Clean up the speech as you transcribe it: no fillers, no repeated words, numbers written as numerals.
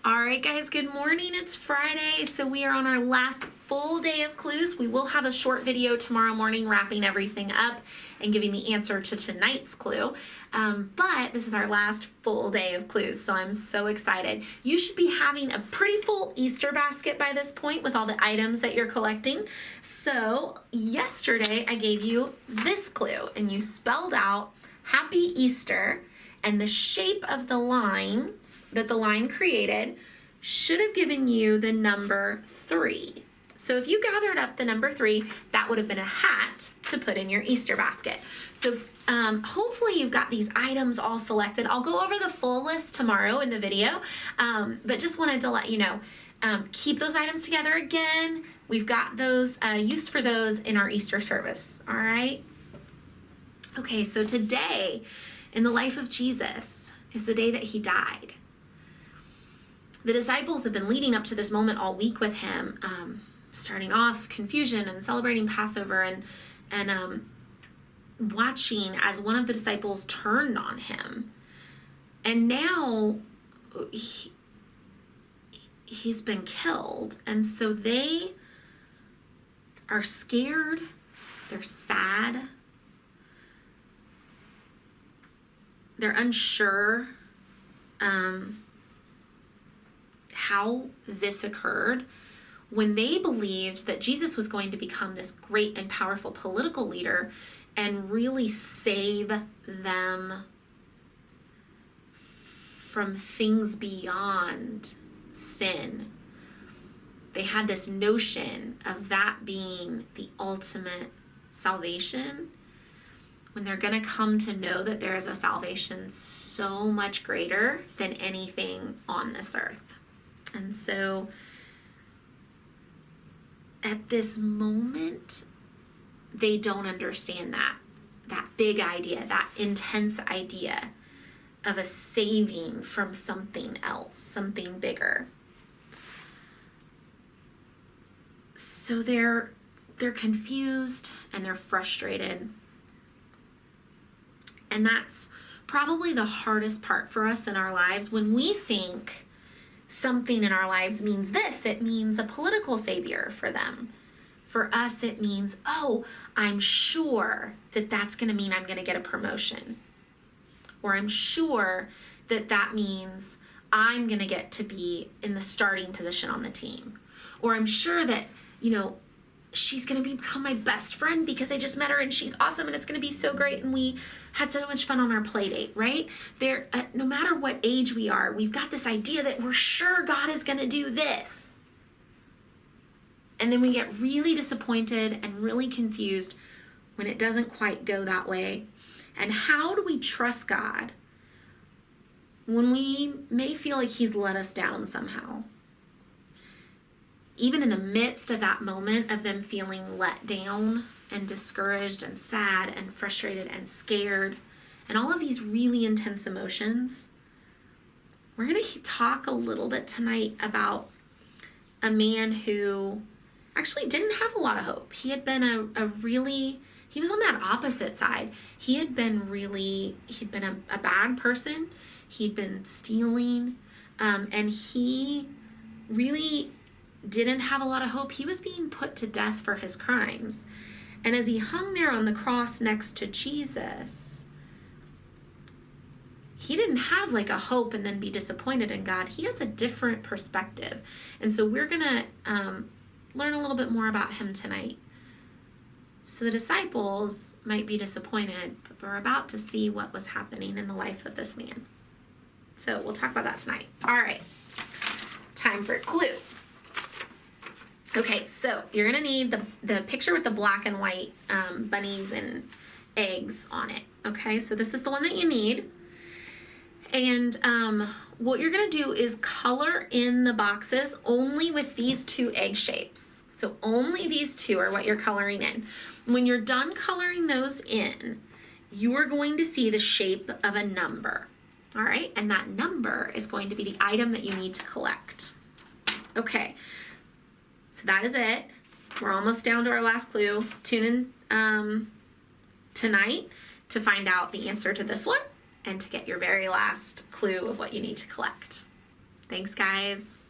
All right, guys, good morning. It's Friday, so we are on our last full day of clues. We will have a short video tomorrow morning wrapping everything up and giving the answer to tonight's clue. But this is our last full day of clues, so I'm so excited. You should be having a pretty full Easter basket by this point with all the items that you're collecting. So yesterday I gave you this clue, and you spelled out Happy Easter. And the shape of the lines that the line created should have given you the number 3. So if you gathered up the number 3, that would have been a hat to put in your Easter basket. So hopefully you've got these items all selected. I'll go over the full list tomorrow in the video, but just wanted to let you know, keep those items together again. We've got those use for those in our Easter service, all right? Okay, so today, in the life of Jesus is the day that he died. The disciples have been leading up to this moment all week with him, starting off confusion and celebrating Passover and watching as one of the disciples turned on him. And now he's been killed. And so they are scared. They're sad. They're unsure how this occurred when they believed that Jesus was going to become this great and powerful political leader and really save them from things beyond sin. They had this notion of that being the ultimate salvation, when they're going to come to know that there is a salvation so much greater than anything on this earth. And so at this moment, they don't understand that big idea, that intense idea of a saving from something else, something bigger. So they're confused and they're frustrated. And that's probably the hardest part for us in our lives. When we think something in our lives means this, it means a political savior for them. For us, it means, oh, I'm sure that that's going to mean I'm going to get a promotion. Or I'm sure that that means I'm going to get to be in the starting position on the team. Or I'm sure that, she's going to become my best friend because I just met her and she's awesome and it's going to be so great and we had so much fun on our play date, right? No matter what age we are, we've got this idea that we're sure God is going to do this. And then we get really disappointed and really confused when it doesn't quite go that way. And how do we trust God when we may feel like he's let us down somehow? Even in the midst of that moment of them feeling let down and discouraged and sad and frustrated and scared and all of these really intense emotions, we're going to talk a little bit tonight about a man who actually didn't have a lot of hope. He had been he was on that opposite side. He'd been a bad person. He'd been stealing, and he really didn't have a lot of hope. He was being put to death for his crimes. And as he hung there on the cross next to Jesus, he didn't have like a hope and then be disappointed in God. He has a different perspective. And so we're going to learn a little bit more about him tonight. So the disciples might be disappointed, but we're about to see what was happening in the life of this man. So we'll talk about that tonight. All right, time for a clue. Okay, so you're going to need the picture with the black and white bunnies and eggs on it. Okay, so this is the one that you need. And what you're going to do is color in the boxes only with these 2 egg shapes. So only these 2 are what you're coloring in. When you're done coloring those in, you are going to see the shape of a number. All right, and that number is going to be the item that you need to collect. Okay. So that is it. We're almost down to our last clue. Tune in tonight to find out the answer to this one and to get your very last clue of what you need to collect. Thanks, guys.